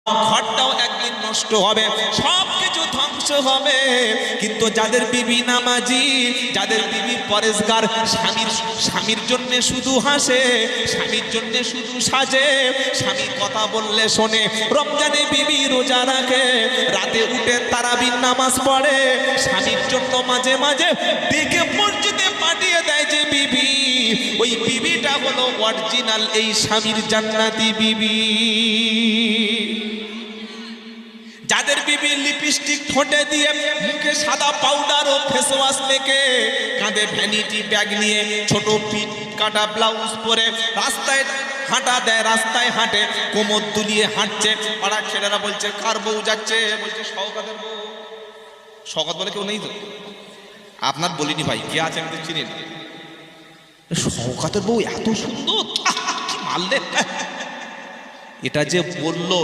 ঘরটাও একদিন নষ্ট হবে, সব কিছু ধ্বংস হবে। কিন্তু যাদের বিবি নামাজি, যাদের বিবি পরেশগার, স্বামীর জন্য শুধু হাসে, স্বামীর জন্য শুধু সাজে, স্বামী কথা বললে শোনে, রমজানে বিবি রোজা রাখে, রাতে উঠে তারাবির নামাজ পড়ে, স্বামীর জন্য মাঝে মাঝে ডেকে মসজিদে পাঠিয়ে দেয় যে বিবি, ওই বিবিটা হলো অরিজিনাল এই স্বামীর জান্নাতি বিবি। যাদের বিবি লিপস্টিক ঠোঁটে দিয়ে, মুখে সাদা পাউডার ও ফেস ওয়াশ মেখে, কাঁধে ভ্যানিটি ব্যাগ নিয়ে, ছোট পিঠ কাটা ব্লাউজ পরে রাস্তায় হাঁটা দেয়, রাস্তায় হাঁটে, কোমর দুলিয়ে হাঁটছে, পাড়ার ছেলেরা বলছে কার বউ যাচ্ছে, বলছে শওকতের বউ। শওকত বলে কেউ নেই তো? আপনার বলিনি ভাই, কে আছে আমি তো চিনি না। শওকতের বউ এত সুন্দর, কি মারলে! এটা যে বললো